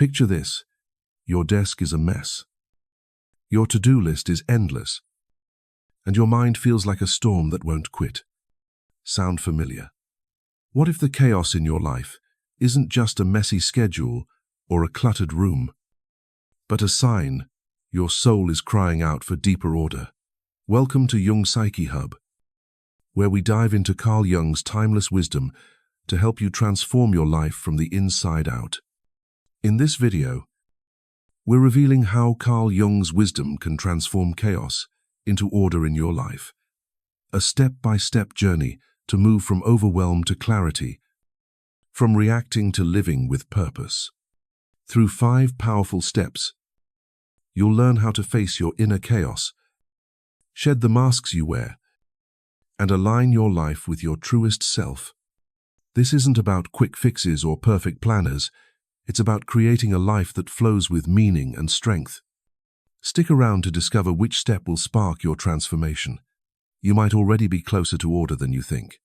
Picture this. Your desk is a mess. Your to-do list is endless. And your mind feels like a storm that won't quit. Sound familiar? What if the chaos in your life isn't just a messy schedule or a cluttered room, but a sign your soul is crying out for deeper order? Welcome to Jung's Psyche Hub, where we dive into Carl Jung's timeless wisdom to help you transform your life from the inside out. In this video, we're revealing how Carl Jung's wisdom can transform chaos into order in your life. A step-by-step journey to move from overwhelm to clarity, from reacting to living with purpose. Through 5 powerful steps, you'll learn how to face your inner chaos, shed the masks you wear, and align your life with your truest self. This isn't about quick fixes or perfect planners. It's about creating a life that flows with meaning and strength. Stick around to discover which step will spark your transformation. You might already be closer to order than you think.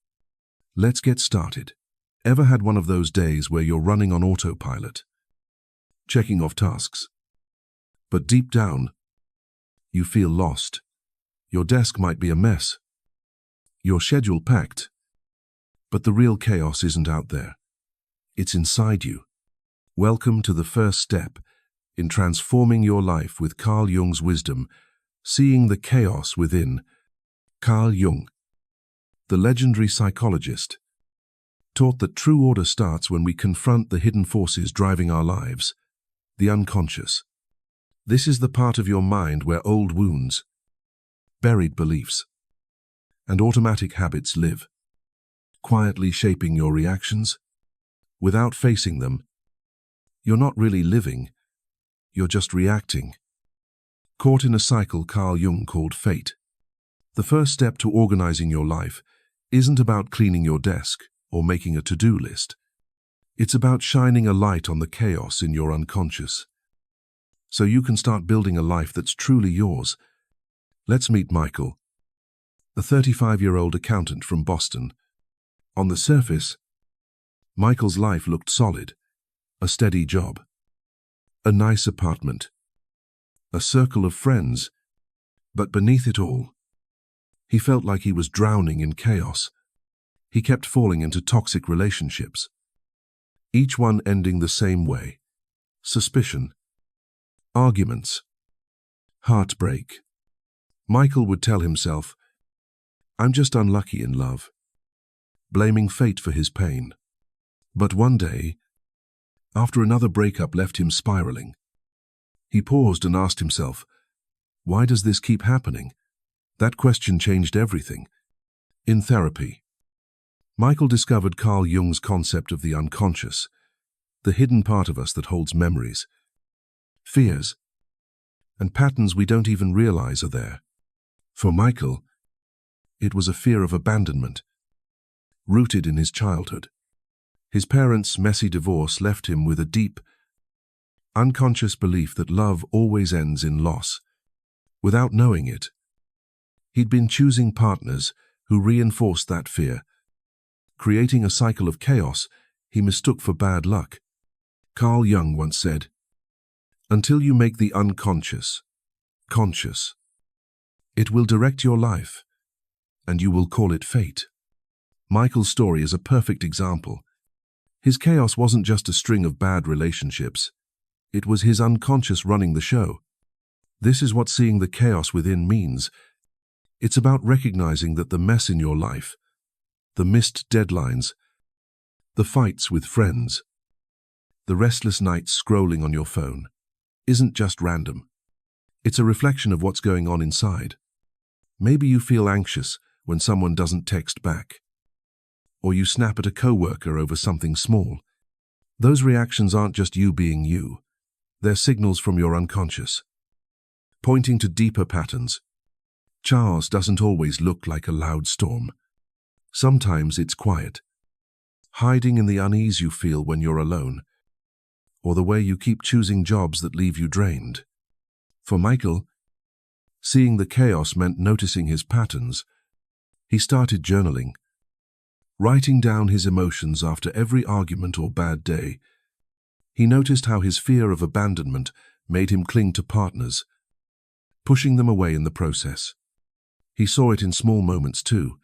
Let's get started. Ever had one of those days where you're running on autopilot, checking off tasks, but deep down, you feel lost? Your desk might be a mess, your schedule packed, but the real chaos isn't out there. It's inside you. Welcome to the first step in transforming your life with Carl Jung's wisdom, seeing the chaos within. Carl Jung, the legendary psychologist, taught that true order starts when we confront the hidden forces driving our lives, the unconscious. This is the part of your mind where old wounds, buried beliefs, and automatic habits live, quietly shaping your reactions. Without facing them, you're not really living, you're just reacting. Caught in a cycle Carl Jung called fate. The first step to organizing your life isn't about cleaning your desk or making a to-do list. It's about shining a light on the chaos in your unconscious, so you can start building a life that's truly yours. Let's meet Michael, a 35-year-old accountant from Boston. On the surface, Michael's life looked solid. A steady job, a nice apartment, a circle of friends, but beneath it all, he felt like he was drowning in chaos. He kept falling into toxic relationships, each one ending the same way: suspicion, arguments, heartbreak. Michael would tell himself, "I'm just unlucky in love," blaming fate for his pain. But one day, after another breakup left him spiraling, he paused and asked himself, "Why does this keep happening?" That question changed everything. In therapy, Michael discovered Carl Jung's concept of the unconscious, the hidden part of us that holds memories, fears, and patterns we don't even realize are there. For Michael, it was a fear of abandonment, rooted in his childhood. His parents' messy divorce left him with a deep, unconscious belief that love always ends in loss. Without knowing it, he'd been choosing partners who reinforced that fear, creating a cycle of chaos he mistook for bad luck. Carl Jung once said, "Until you make the unconscious conscious, it will direct your life, and you will call it fate." Michael's story is a perfect example. His chaos wasn't just a string of bad relationships. It was his unconscious running the show. This is what seeing the chaos within means. It's about recognizing that the mess in your life, the missed deadlines, the fights with friends, the restless nights scrolling on your phone, isn't just random. It's a reflection of what's going on inside. Maybe you feel anxious when someone doesn't text back, or you snap at a coworker over something small. Those reactions aren't just you being you. They're signals from your unconscious, pointing to deeper patterns. Chaos doesn't always look like a loud storm. Sometimes it's quiet, hiding in the unease you feel when you're alone, or the way you keep choosing jobs that leave you drained. For Michael, seeing the chaos meant noticing his patterns. He started journaling, writing down his emotions after every argument or bad day. He noticed how his fear of abandonment made him cling to partners, pushing them away in the process. He saw it in small moments too,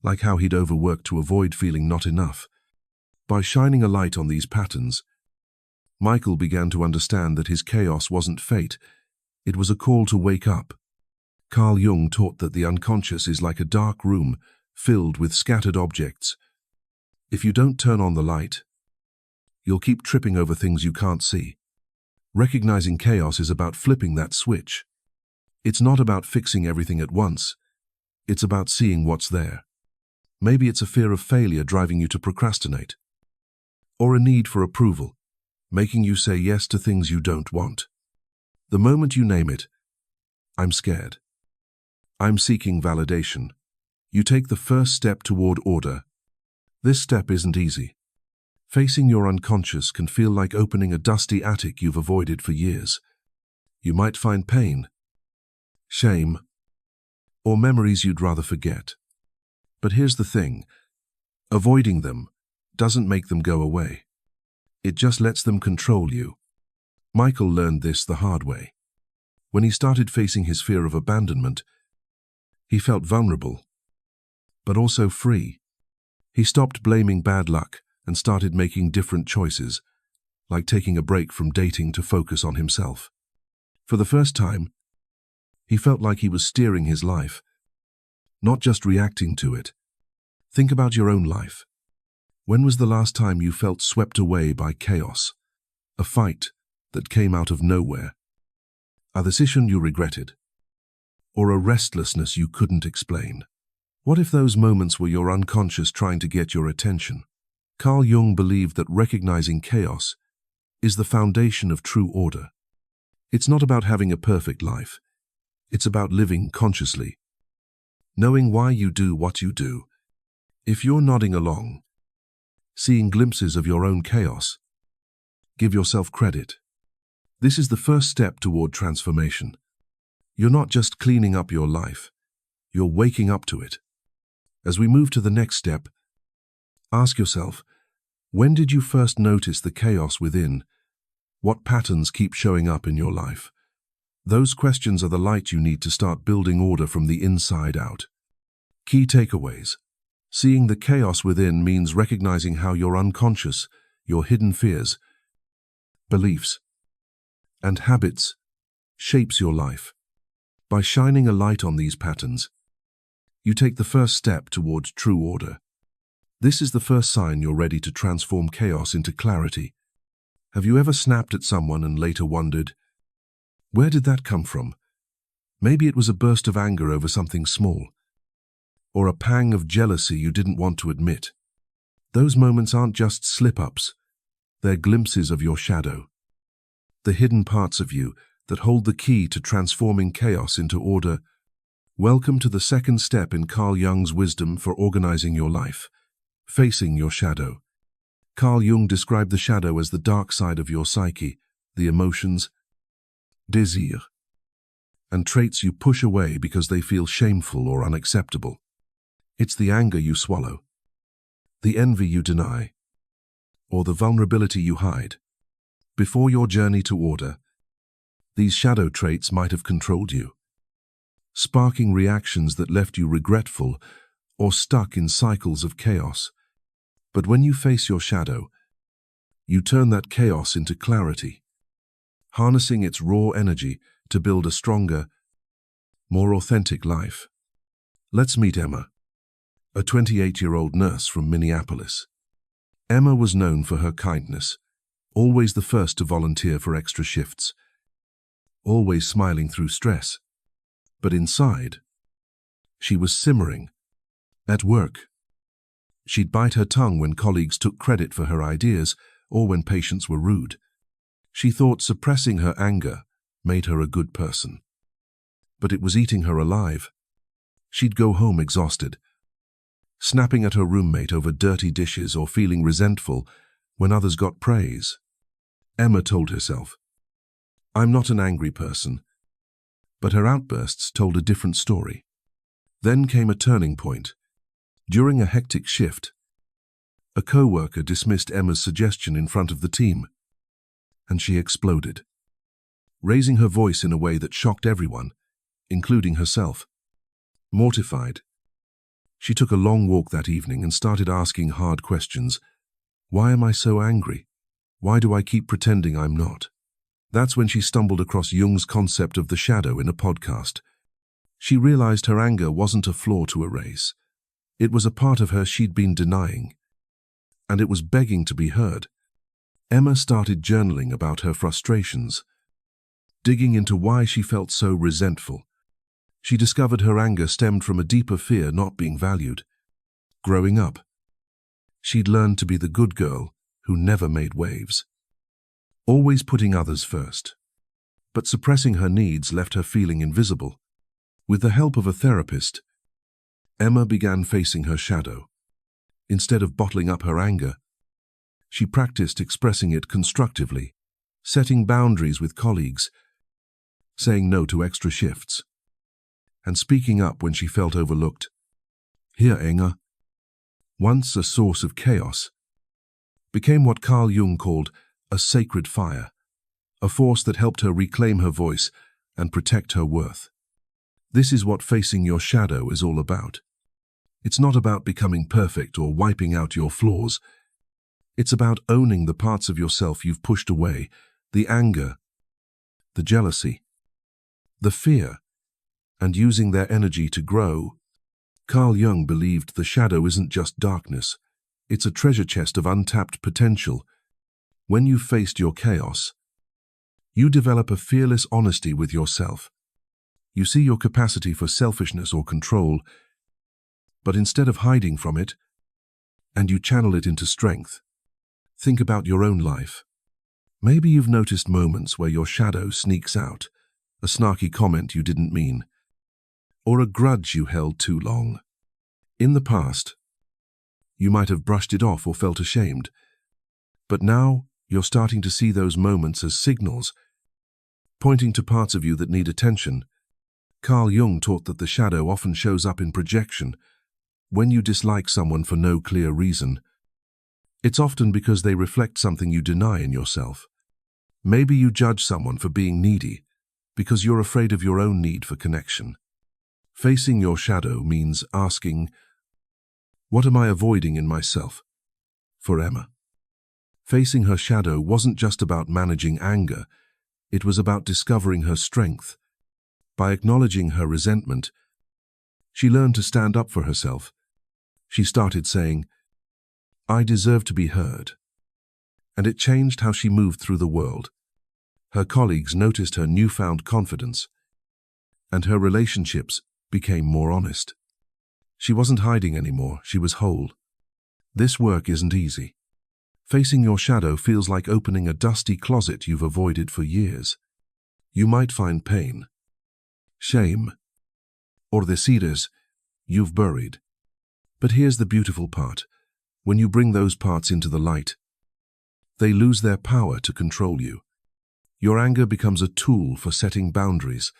like how he'd overworked to avoid feeling not enough. By shining a light on these patterns, Michael began to understand that his chaos wasn't fate, it was a call to wake up. Carl Jung taught that the unconscious is like a dark room filled with scattered objects. If you don't turn on the light, you'll keep tripping over things you can't see. Recognizing chaos is about flipping that switch. It's not about fixing everything at once. It's about seeing what's there. Maybe it's a fear of failure driving you to procrastinate, or a need for approval, making you say yes to things you don't want. The moment you name it, I'm scared, I'm seeking validation, you take the first step toward order. This step isn't easy. Facing your unconscious can feel like opening a dusty attic you've avoided for years. You might find pain, shame, or memories you'd rather forget. But here's the thing, avoiding them doesn't make them go away. It just lets them control you. Michael learned this the hard way. When he started facing his fear of abandonment, he felt vulnerable, but also free. He stopped blaming bad luck and started making different choices, like taking a break from dating to focus on himself. For the first time, he felt like he was steering his life, not just reacting to it. Think about your own life. When was the last time you felt swept away by chaos? A fight that came out of nowhere? A decision you regretted? Or a restlessness you couldn't explain? What if those moments were your unconscious trying to get your attention? Carl Jung believed that recognizing chaos is the foundation of true order. It's not about having a perfect life. It's about living consciously, knowing why you do what you do. If you're nodding along, seeing glimpses of your own chaos, give yourself credit. This is the first step toward transformation. You're not just cleaning up your life, you're waking up to it. As we move to the next step, ask yourself, when did you first notice the chaos within? What patterns keep showing up in your life? Those questions are the light you need to start building order from the inside out. Key takeaways. Seeing the chaos within means recognizing how your unconscious, your hidden fears, beliefs, and habits shapes your life. By shining a light on these patterns, you take the first step toward true order. This is the first sign you're ready to transform chaos into clarity. Have you ever snapped at someone and later wondered, where did that come from? Maybe it was a burst of anger over something small, or a pang of jealousy you didn't want to admit. Those moments aren't just slip-ups, they're glimpses of your shadow, the hidden parts of you that hold the key to transforming chaos into order. Welcome to the second step in Carl Jung's wisdom for organizing your life, facing your shadow. Carl Jung described the shadow as the dark side of your psyche, the emotions, desire, and traits you push away because they feel shameful or unacceptable. It's the anger you swallow, the envy you deny, or the vulnerability you hide. Before your journey to order, these shadow traits might have controlled you, sparking reactions that left you regretful or stuck in cycles of chaos. But when you face your shadow, you turn that chaos into clarity, harnessing its raw energy to build a stronger, more authentic life. Let's meet Emma, a 28-year-old nurse from Minneapolis. Emma was known for her kindness, always the first to volunteer for extra shifts, always smiling through stress. But inside, she was simmering. At work, she'd bite her tongue when colleagues took credit for her ideas or when patients were rude. She thought suppressing her anger made her a good person. But it was eating her alive. She'd go home exhausted, snapping at her roommate over dirty dishes or feeling resentful when others got praise. Emma told herself, "I'm not an angry person." But her outbursts told a different story. Then came a turning point. During a hectic shift, a co-worker dismissed Emma's suggestion in front of the team. and she exploded, raising her voice in a way that shocked everyone, including herself. Mortified, she took a long walk that evening and started asking hard questions. Why am I so angry? Why do I keep pretending I'm not? That's when she stumbled across Jung's concept of the shadow in a podcast. She realized her anger wasn't a flaw to erase. It was a part of her she'd been denying, and it was begging to be heard. Emma started journaling about her frustrations, digging into why she felt so resentful. She discovered her anger stemmed from a deeper fear not being valued. Growing up, she'd learned to be the good girl who never made waves, always putting others first. But suppressing her needs left her feeling invisible. With the help of a therapist, Emma began facing her shadow. Instead of bottling up her anger, she practiced expressing it constructively, setting boundaries with colleagues, saying no to extra shifts, and speaking up when she felt overlooked. Here, anger, once a source of chaos, became what Carl Jung called a sacred fire, a force that helped her reclaim her voice and protect her worth. This is what facing your shadow is all about. It's not about becoming perfect or wiping out your flaws. It's about owning the parts of yourself you've pushed away, the anger, the jealousy, the fear, and using their energy to grow. Carl Jung believed the shadow isn't just darkness. It's a treasure chest of untapped potential. When you've faced your chaos, you develop a fearless honesty with yourself. You see your capacity for selfishness or control, but instead of hiding from it, and you channel it into strength. Think about your own life. Maybe you've noticed moments where your shadow sneaks out, a snarky comment you didn't mean, or a grudge you held too long. In the past, you might have brushed it off or felt ashamed, but now you're starting to see those moments as signals, pointing to parts of you that need attention. Carl Jung taught that the shadow often shows up in projection. When you dislike someone for no clear reason, it's often because they reflect something you deny in yourself. Maybe you judge someone for being needy because you're afraid of your own need for connection. Facing your shadow means asking, what am I avoiding in myself? For Emma, facing her shadow wasn't just about managing anger, it was about discovering her strength. By acknowledging her resentment, she learned to stand up for herself. She started saying, I deserve to be heard. And it changed how she moved through the world. Her colleagues noticed her newfound confidence, and her relationships became more honest. She wasn't hiding anymore, she was whole. This work isn't easy. Facing your shadow feels like opening a dusty closet you've avoided for years. You might find pain, shame, or the cedars you've buried. But here's the beautiful part. When you bring those parts into the light, they lose their power to control you. Your anger becomes a tool for setting boundaries.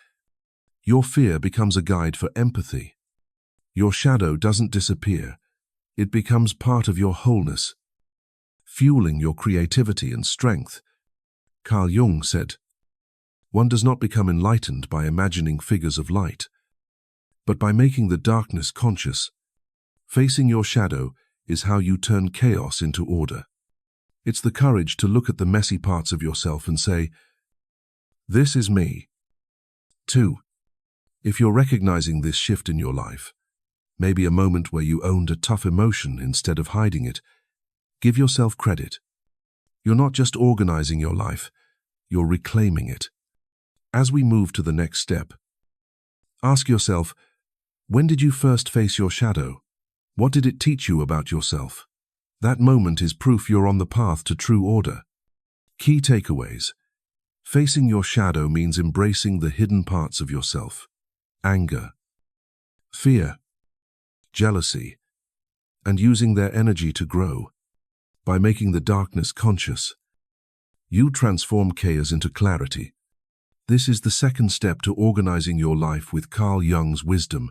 Your fear becomes a guide for empathy. Your shadow doesn't disappear. It becomes part of your wholeness, fueling your creativity and strength. Carl Jung said, one does not become enlightened by imagining figures of light, but by making the darkness conscious. Facing your shadow is how you turn chaos into order. It's the courage to look at the messy parts of yourself and say, this is me. 2. If you're recognizing this shift in your life, maybe a moment where you owned a tough emotion instead of hiding it, give yourself credit. You're not just organizing your life, you're reclaiming it. As we move to the next step, ask yourself, when did you first face your shadow? What did it teach you about yourself? That moment is proof you're on the path to true order. Key takeaways. Facing your shadow means embracing the hidden parts of yourself. Anger, fear, jealousy, and using their energy to grow. By making the darkness conscious, you transform chaos into clarity. This is the second step to organizing your life with Carl Jung's wisdom.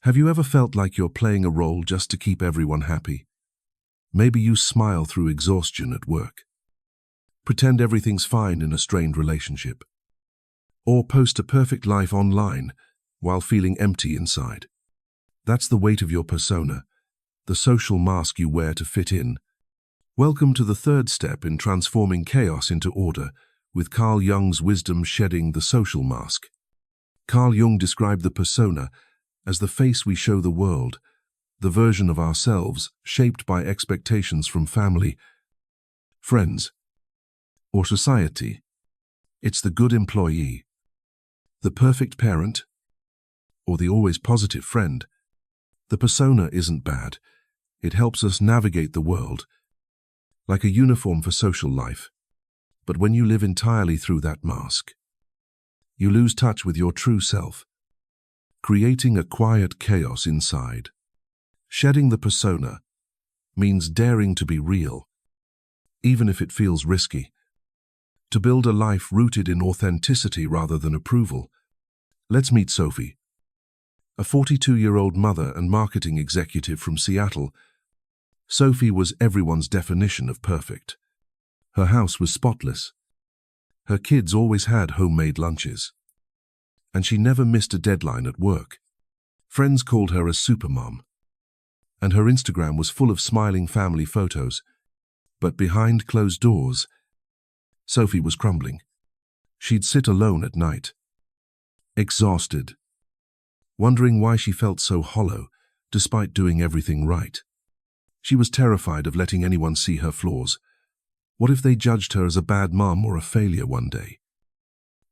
Have you ever felt like you're playing a role just to keep everyone happy? Maybe you smile through exhaustion at work. Pretend everything's fine in a strained relationship. Or post a perfect life online while feeling empty inside. That's the weight of your persona, the social mask you wear to fit in. Welcome to the third step in transforming chaos into order, with Carl Jung's wisdom shedding the social mask. Carl Jung described the persona as the face we show the world, the version of ourselves shaped by expectations from family, friends, or society. It's the good employee, the perfect parent, or the always positive friend. The persona isn't bad. It helps us navigate the world, like a uniform for social life. But when you live entirely through that mask, you lose touch with your true self, creating a quiet chaos inside. Shedding the persona means daring to be real, even if it feels risky. To build a life rooted in authenticity rather than approval. Let's meet Sophie, a 42-year-old mother and marketing executive from Seattle. Sophie was everyone's definition of perfect. Her house was spotless. Her kids always had homemade lunches. And she never missed a deadline at work. Friends called her a supermom. And her Instagram was full of smiling family photos. But behind closed doors, Sophie was crumbling. She'd sit alone at night, exhausted, wondering why she felt so hollow despite doing everything right. She was terrified of letting anyone see her flaws. What if they judged her as a bad mom or a failure one day?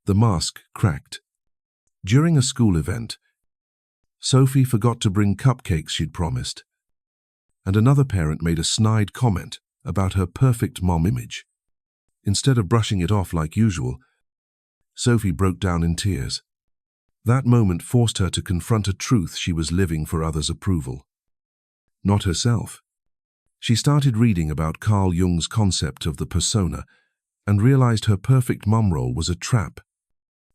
The mask cracked. During a school event, Sophie forgot to bring cupcakes she'd promised, and another parent made a snide comment about her perfect mom image. Instead of brushing it off like usual, Sophie broke down in tears. That moment forced her to confront a truth she was living for others' approval, not herself. She started reading about Carl Jung's concept of the persona and realized her perfect mom role was a trap.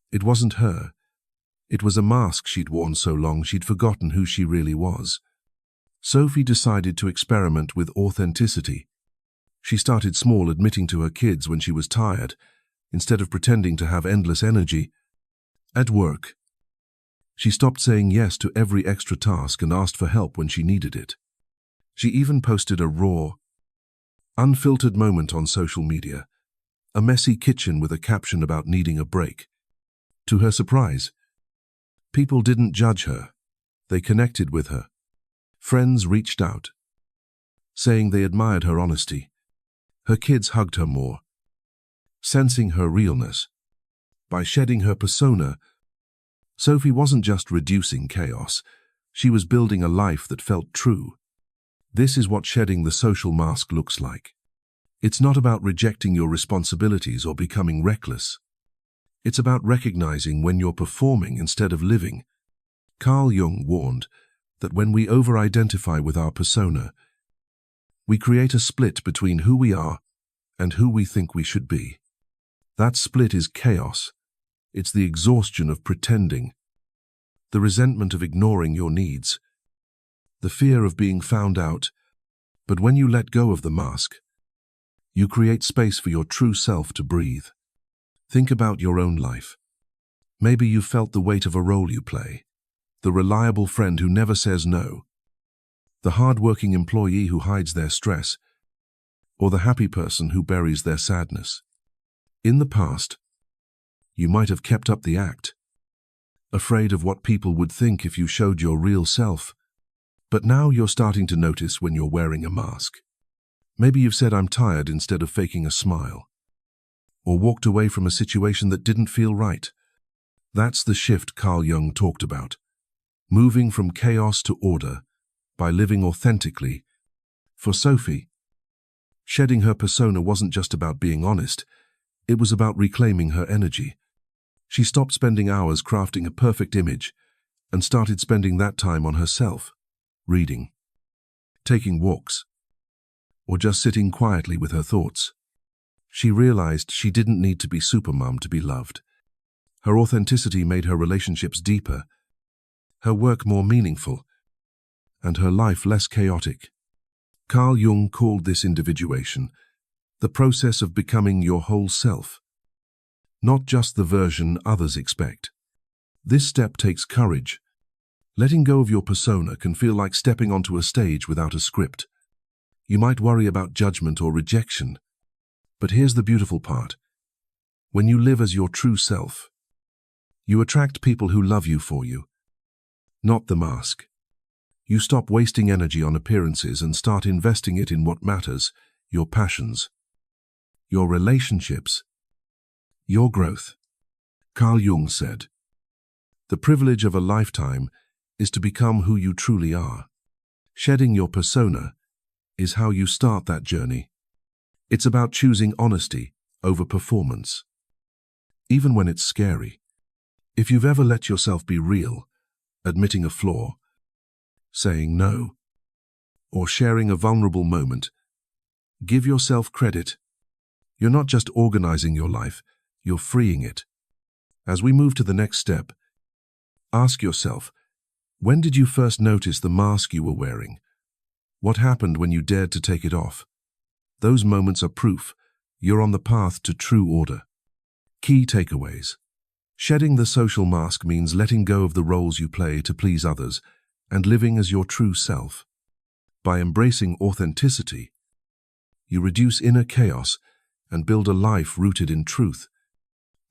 It wasn't her. It was a mask she'd worn so long she'd forgotten who she really was. Sophie decided to experiment with authenticity. She started small, admitting to her kids when she was tired, instead of pretending to have endless energy. At work, she stopped saying yes to every extra task and asked for help when she needed it. She even posted a raw, unfiltered moment on social media, a messy kitchen with a caption about needing a break. To her surprise, people didn't judge her. They connected with her. Friends reached out, saying they admired her honesty. Her kids hugged her more, sensing her realness. By shedding her persona, Sophie wasn't just reducing chaos, she was building a life that felt true. This is what shedding the social mask looks like. It's not about rejecting your responsibilities or becoming reckless. It's about recognizing when you're performing instead of living. Carl Jung warned that when we over-identify with our persona, we create a split between who we are and who we think we should be. That split is chaos. It's the exhaustion of pretending, the resentment of ignoring your needs, the fear of being found out. But when you let go of the mask, you create space for your true self to breathe. Think about your own life. Maybe you felt the weight of a role you play, the reliable friend who never says no, the hard-working employee who hides their stress, or the happy person who buries their sadness. In the past, you might have kept up the act, afraid of what people would think if you showed your real self. But now you're starting to notice when you're wearing a mask. Maybe you've said "I'm tired" instead of faking a smile, or walked away from a situation that didn't feel right. That's the shift Carl Jung talked about, moving from chaos to order by living authentically. For Sophie, shedding her persona wasn't just about being honest, it was about reclaiming her energy. She stopped spending hours crafting a perfect image and started spending that time on herself, reading, taking walks, or just sitting quietly with her thoughts. She realized she didn't need to be supermom to be loved. Her authenticity made her relationships deeper, her work more meaningful, and her life less chaotic. Carl Jung called this individuation, the process of becoming your whole self, not just the version others expect. This step takes courage. Letting go of your persona can feel like stepping onto a stage without a script. You might worry about judgment or rejection, but here's the beautiful part. When you live as your true self, you attract people who love you for you, not the mask. You stop wasting energy on appearances and start investing it in what matters, your passions, your relationships, your growth. Carl Jung said, "The privilege of a lifetime is to become who you truly are." Shedding your persona is how you start that journey. It's about choosing honesty over performance, even when it's scary. If you've ever let yourself be real, admitting a flaw, saying no, or sharing a vulnerable moment, give yourself credit. You're not just organizing your life, you're freeing it. As we move to the next step, ask yourself, when did you first notice the mask you were wearing? What happened when you dared to take it off? Those moments are proof you're on the path to true order. Key takeaways. Shedding the social mask means letting go of the roles you play to please others and living as your true self. By embracing authenticity, you reduce inner chaos and build a life rooted in truth.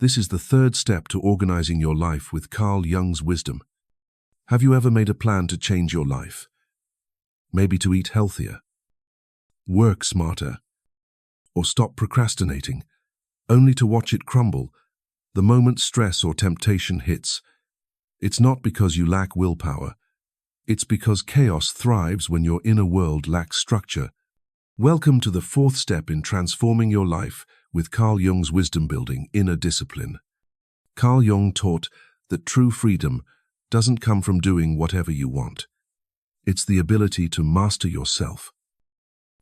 This is the third step to organizing your life with Carl Jung's wisdom. Have you ever made a plan to change your life? Maybe to eat healthier, work smarter, or stop procrastinating, only to watch it crumble the moment stress or temptation hits? It's not because you lack willpower. It's because chaos thrives when your inner world lacks structure. Welcome to the fourth step in transforming your life with Carl Jung's wisdom building inner discipline. Carl Jung taught that true freedom doesn't come from doing whatever you want. It's the ability to master yourself,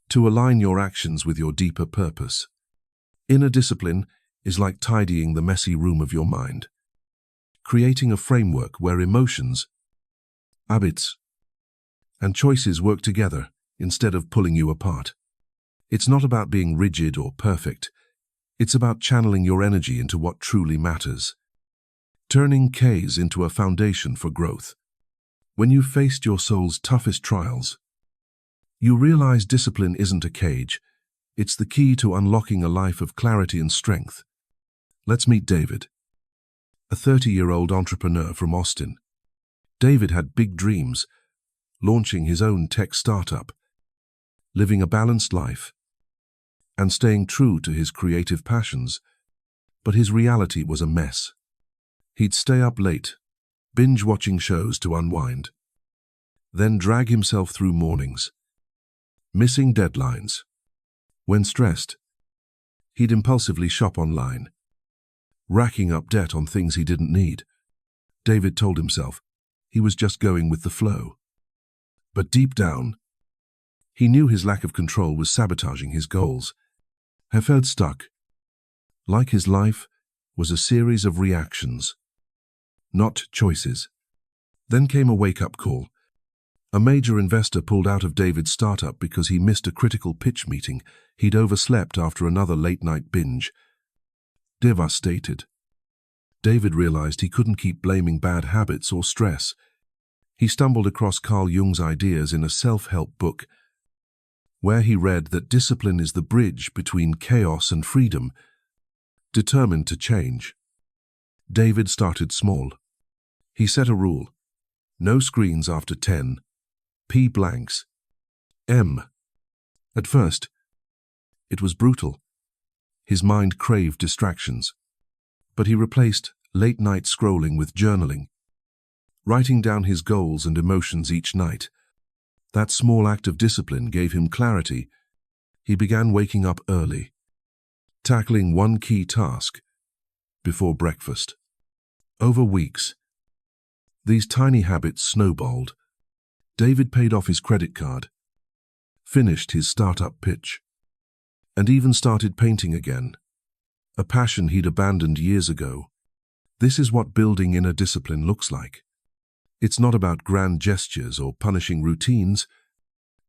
to align your actions with your deeper purpose. Inner discipline is like tidying the messy room of your mind, creating a framework where emotions, habits, and choices work together instead of pulling you apart. It's not about being rigid or perfect. It's about channeling your energy into what truly matters, turning chaos into a foundation for growth. When you've faced your soul's toughest trials, you realize discipline isn't a cage. It's the key to unlocking a life of clarity and strength. Let's meet David, a 30-year-old entrepreneur from Austin. David had big dreams, launching his own tech startup, living a balanced life, and staying true to his creative passions. But his reality was a mess. He'd stay up late, binge-watching shows to unwind, then drag himself through mornings, missing deadlines. When stressed, he'd impulsively shop online, racking up debt on things he didn't need. David told himself he was just going with the flow. But deep down, he knew his lack of control was sabotaging his goals. He felt stuck, like his life was a series of reactions, not choices. Then came a wake-up call. A major investor pulled out of David's startup because he missed a critical pitch meeting. He'd overslept after another late-night binge. Devastated, David realized he couldn't keep blaming bad habits or stress. He stumbled across Carl Jung's ideas in a self-help book, where he read that discipline is the bridge between chaos and freedom. Determined to change, David started small. He set a rule: no screens after 10 p.m. At first, it was brutal. His mind craved distractions. But he replaced late-night scrolling with journaling, writing down his goals and emotions each night. That small act of discipline gave him clarity. He began waking up early, tackling one key task before breakfast. Over weeks, these tiny habits snowballed. David paid off his credit card, finished his startup pitch, and even started painting again, a passion he'd abandoned years ago. This is what building inner discipline looks like. It's not about grand gestures or punishing routines.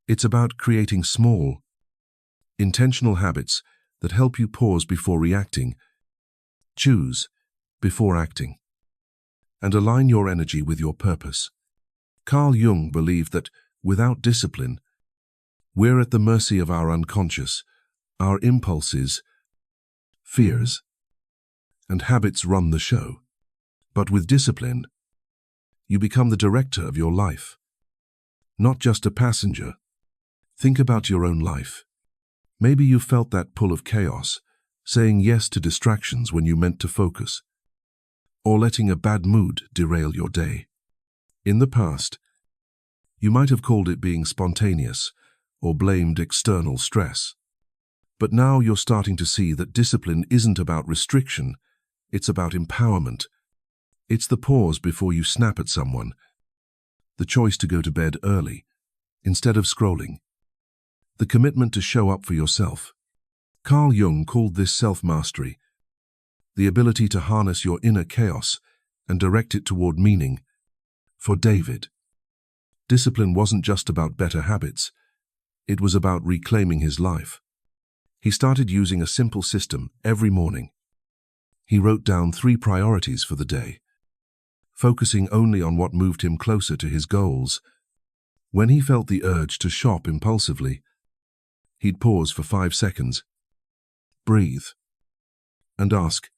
It's about creating small, intentional habits that help you pause before reacting, choose before acting, and align your energy with your purpose. Carl Jung believed that without discipline, we're at the mercy of our unconscious, our impulses, fears, and habits run the show. But with discipline, you become the director of your life, not just a passenger. Think about your own life. Maybe you felt that pull of chaos, saying yes to distractions when you meant to focus, or letting a bad mood derail your day. In the past, you might have called it being spontaneous or blamed external stress. But now you're starting to see that discipline isn't about restriction, it's about empowerment. It's the pause before you snap at someone, the choice to go to bed early instead of scrolling, the commitment to show up for yourself. Carl Jung called this self-mastery, the ability to harness your inner chaos and direct it toward meaning. For David, discipline wasn't just about better habits, it was about reclaiming his life. He started using a simple system every morning. He wrote down 3 priorities for the day, focusing only on what moved him closer to his goals. When he felt the urge to shop impulsively, he'd pause for 5 seconds, breathe, and ask,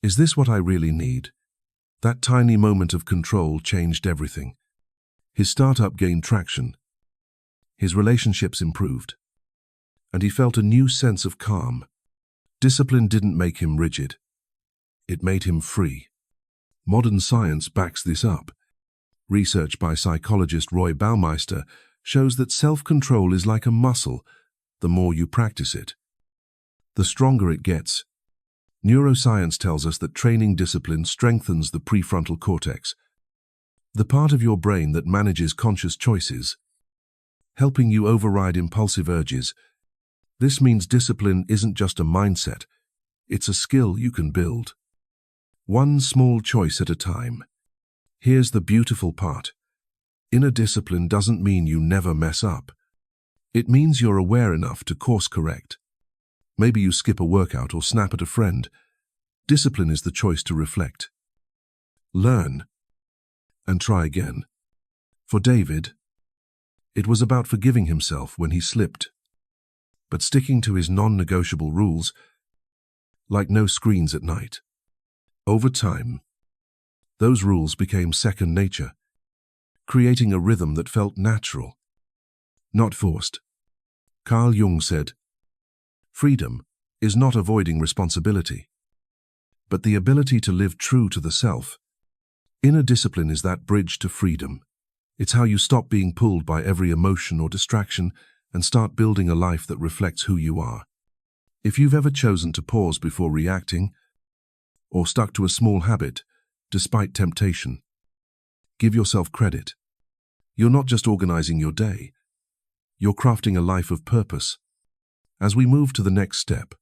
"Is this what I really need?" That tiny moment of control changed everything. His startup gained traction, his relationships improved, and he felt a new sense of calm. Discipline didn't make him rigid, it made him free. Modern science backs this up. Research by psychologist Roy Baumeister shows that self-control is like a muscle. The more you practice it, the stronger it gets. Neuroscience tells us that training discipline strengthens the prefrontal cortex, the part of your brain that manages conscious choices, helping you override impulsive urges. This means discipline isn't just a mindset, it's a skill you can build. One small choice at a time. Here's the beautiful part. Inner discipline doesn't mean you never mess up. It means you're aware enough to course correct. Maybe you skip a workout or snap at a friend. Discipline is the choice to reflect, learn, and try again. For David, it was about forgiving himself when he slipped, but sticking to his non-negotiable rules, like no screens at night. Over time, those rules became second nature, creating a rhythm that felt natural, not forced. Carl Jung said, "Freedom is not avoiding responsibility, but the ability to live true to the self." Inner discipline is that bridge to freedom. It's how you stop being pulled by every emotion or distraction and start building a life that reflects who you are. If you've ever chosen to pause before reacting, or stuck to a small habit despite temptation, give yourself credit. You're not just organizing your day, you're crafting a life of purpose. As we move to the next step,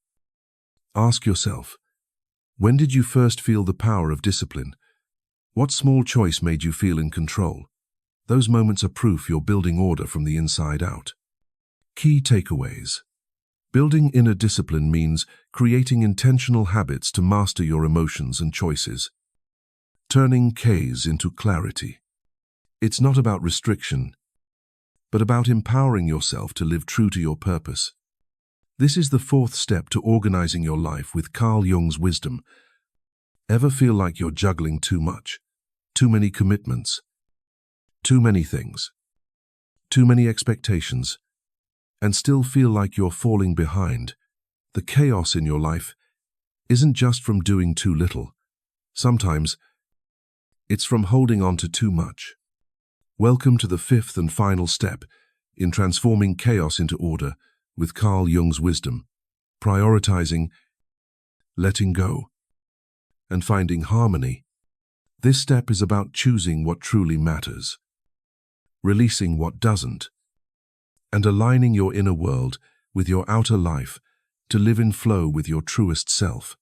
ask yourself, when did you first feel the power of discipline? What small choice made you feel in control? Those moments are proof you're building order from the inside out. Key takeaways. Building inner discipline means creating intentional habits to master your emotions and choices, turning chaos into clarity. It's not about restriction, but about empowering yourself to live true to your purpose. This is the 4th step to organizing your life with Carl Jung's wisdom. Ever feel like you're juggling too much? Too many commitments? Too many things? Too many expectations? And still feel like you're falling behind? The chaos in your life isn't just from doing too little. Sometimes, it's from holding on to too much. Welcome to the 5th and final step in transforming chaos into order with Carl Jung's wisdom, prioritizing, letting go, and finding harmony. This step is about choosing what truly matters, releasing what doesn't, and aligning your inner world with your outer life to live in flow with your truest self.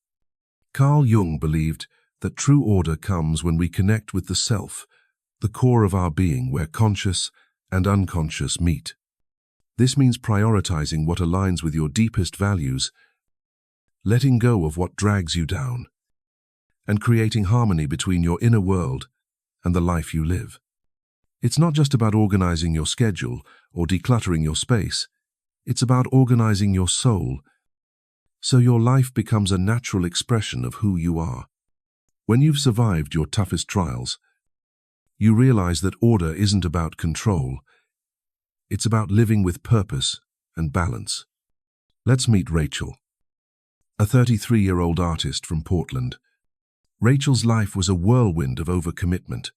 Carl Jung believed that true order comes when we connect with the self, the core of our being where conscious and unconscious meet. This means prioritizing what aligns with your deepest values letting go of what drags you down, and creating harmony between your inner world and the life you live. It's not just about organizing your schedule or decluttering your space. It's about organizing your soul so your life becomes a natural expression of who you are. When you've survived your toughest trials, you realize that order isn't about control. It's about living with purpose and balance. Let's meet Rachel, a 33-year-old artist from Portland. Rachel's life was a whirlwind of overcommitment.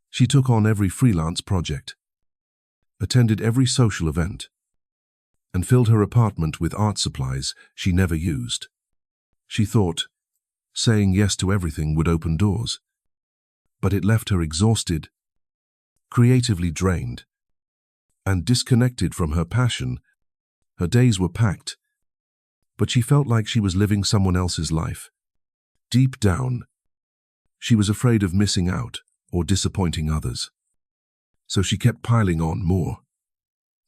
She took on every freelance project, attended every social event, and filled her apartment with art supplies she never used. She thought saying yes to everything would open doors, but it left her exhausted, creatively drained, and disconnected from her passion. Her days were packed, but she felt like she was living someone else's life. Deep down, she was afraid of missing out or disappointing others. So she kept piling on more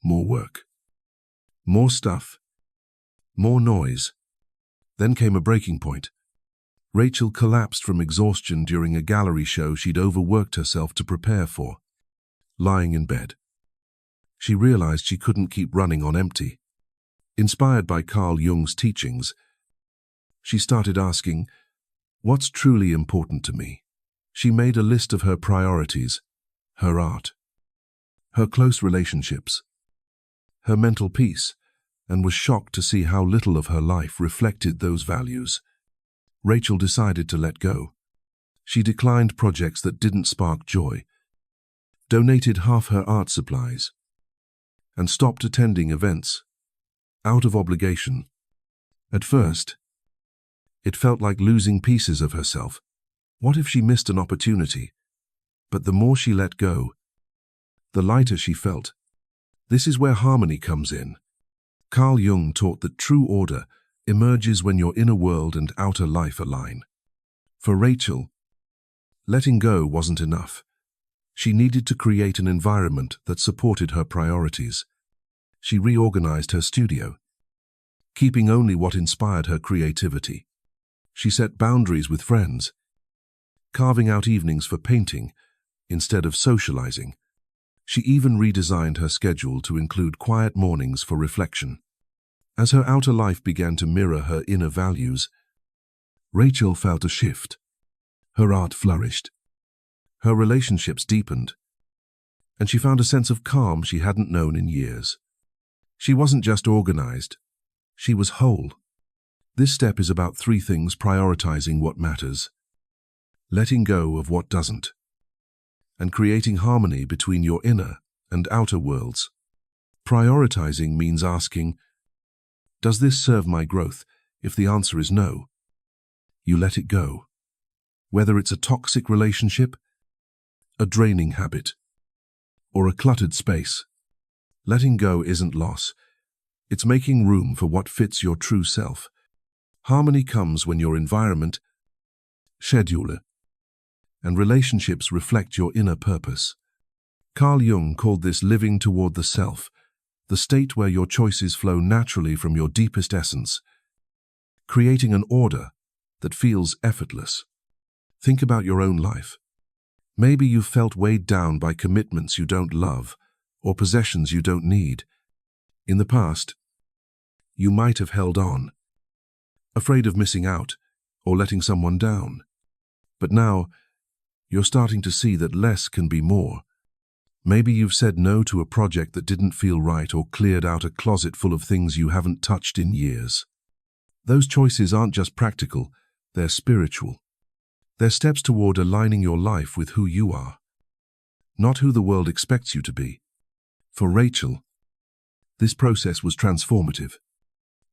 work, more stuff, more noise. Then came a breaking point. Rachel collapsed from exhaustion during a gallery show she'd overworked herself to prepare for. Lying in bed, she realized she couldn't keep running on empty. Inspired by Carl Jung's teachings, she started asking, "What's truly important to me?" She made a list of her priorities: her art, her close relationships, her mental peace, and was shocked to see how little of her life reflected those values. Rachel decided to let go. She declined projects that didn't spark joy, donated half her art supplies, and stopped attending events out of obligation. At first, it felt like losing pieces of herself. What if she missed an opportunity? But the more she let go, the lighter she felt. This is where harmony comes in. Carl Jung taught that true order emerges when your inner world and outer life align. For Rachel, letting go wasn't enough. She needed to create an environment that supported her priorities. She reorganized her studio, keeping only what inspired her creativity. She set boundaries with friends, carving out evenings for painting instead of socializing. She even redesigned her schedule to include quiet mornings for reflection. As her outer life began to mirror her inner values, Rachel felt a shift. Her art flourished, her relationships deepened, and she found a sense of calm she hadn't known in years. She wasn't just organized, she was whole. This step is about three things: prioritizing what matters, letting go of what doesn't, and creating harmony between your inner and outer worlds. Prioritizing means asking, does this serve my growth? If the answer is no, you let it go. Whether it's a toxic relationship, a draining habit, or a cluttered space, letting go isn't loss. It's making room for what fits your true self. Harmony comes when your environment, schedule, and relationships reflect your inner purpose. Carl Jung called this living toward the self, the state where your choices flow naturally from your deepest essence, creating an order that feels effortless. Think about your own life. Maybe you've felt weighed down by commitments you don't love or possessions you don't need. In the past, you might have held on, afraid of missing out or letting someone down. But now, you're starting to see that less can be more. Maybe you've said no to a project that didn't feel right or cleared out a closet full of things you haven't touched in years. Those choices aren't just practical, they're spiritual. They're steps toward aligning your life with who you are, not who the world expects you to be. For Rachel, this process was transformative.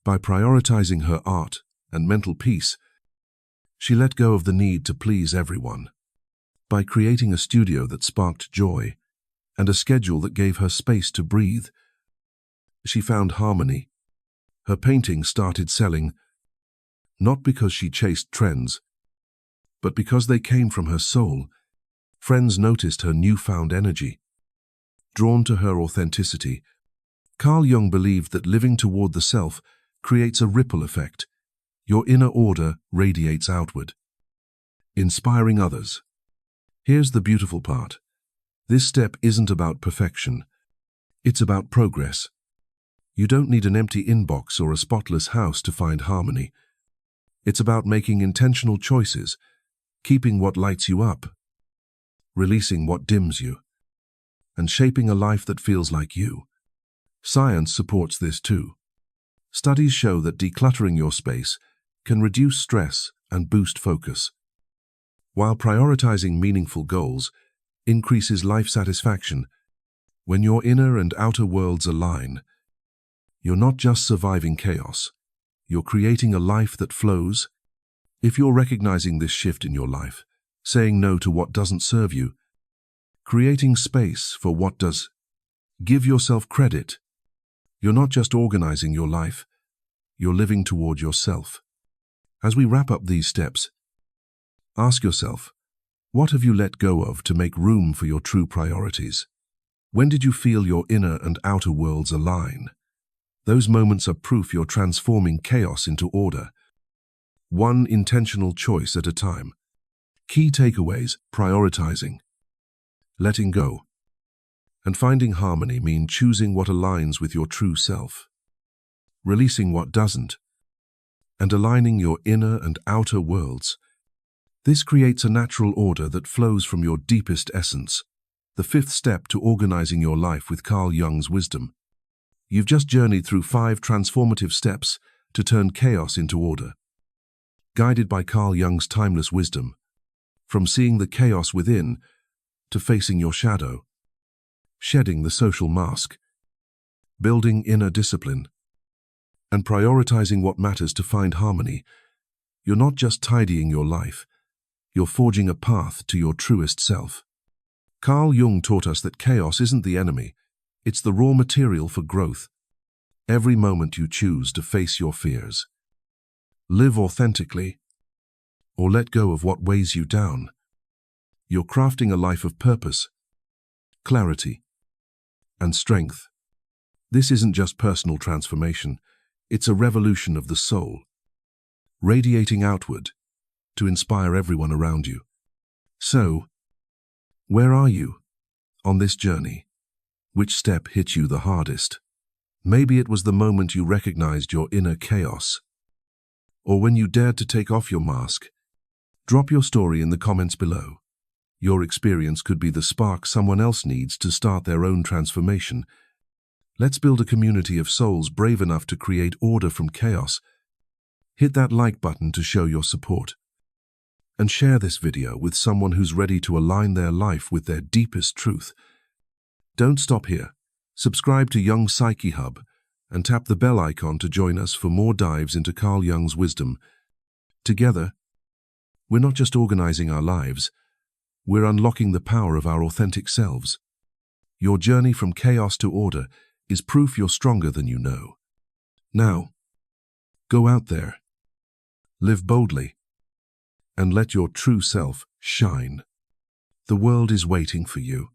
By prioritizing her art and mental peace, she let go of the need to please everyone. By creating a studio that sparked joy and a schedule that gave her space to breathe, she found harmony. Her paintings started selling, not because she chased trends, but because they came from her soul. Friends noticed her newfound energy, drawn to her authenticity. Carl Jung believed that living toward the self creates a ripple effect. Your inner order radiates outward, inspiring others. Here's the beautiful part. This step isn't about perfection. It's about progress. You don't need an empty inbox or a spotless house to find harmony. It's about making intentional choices, keeping what lights you up, releasing what dims you, and shaping a life that feels like you. Science supports this too. Studies show that decluttering your space can reduce stress and boost focus, while prioritizing meaningful goals increases life satisfaction. When your inner and outer worlds align, you're not just surviving chaos, you're creating a life that flows. If you're recognizing this shift in your life, saying no to what doesn't serve you, creating space for what does, give yourself credit. You're not just organizing your life, you're living toward yourself. As we wrap up these steps, ask yourself, what have you let go of to make room for your true priorities? When did you feel your inner and outer worlds align? Those moments are proof you're transforming chaos into order, one intentional choice at a time. Key takeaways: prioritizing, letting go, and finding harmony mean choosing what aligns with your true self, releasing what doesn't, and aligning your inner and outer worlds. This creates a natural order that flows from your deepest essence. The fifth step to organizing your life with Carl Jung's wisdom. You've just journeyed through 5 transformative steps to turn chaos into order. Guided by Carl Jung's timeless wisdom, from seeing the chaos within to facing your shadow, shedding the social mask, building inner discipline, and prioritizing what matters to find harmony, you're not just tidying your life, you're forging a path to your truest self. Carl Jung taught us that chaos isn't the enemy, it's the raw material for growth. Every moment you choose to face your fears, live authentically, or let go of what weighs you down, you're crafting a life of purpose, clarity, and strength. This isn't just personal transformation, it's a revolution of the soul, radiating outward to inspire everyone around you. So, where are you on this journey? Which step hit you the hardest? Maybe it was the moment you recognized your inner chaos, or when you dared to take off your mask. Drop your story in the comments below. Your experience could be the spark someone else needs to start their own transformation. Let's build a community of souls brave enough to create order from chaos. Hit that like button to show your support. And share this video with someone who's ready to align their life with their deepest truth. Don't stop here. Subscribe to Jung Psyche Hub and tap the bell icon to join us for more dives into Carl Jung's wisdom. Together, we're not just organizing our lives, we're unlocking the power of our authentic selves. Your journey from chaos to order is proof you're stronger than you know. Now, go out there, live boldly, and let your true self shine. The world is waiting for you.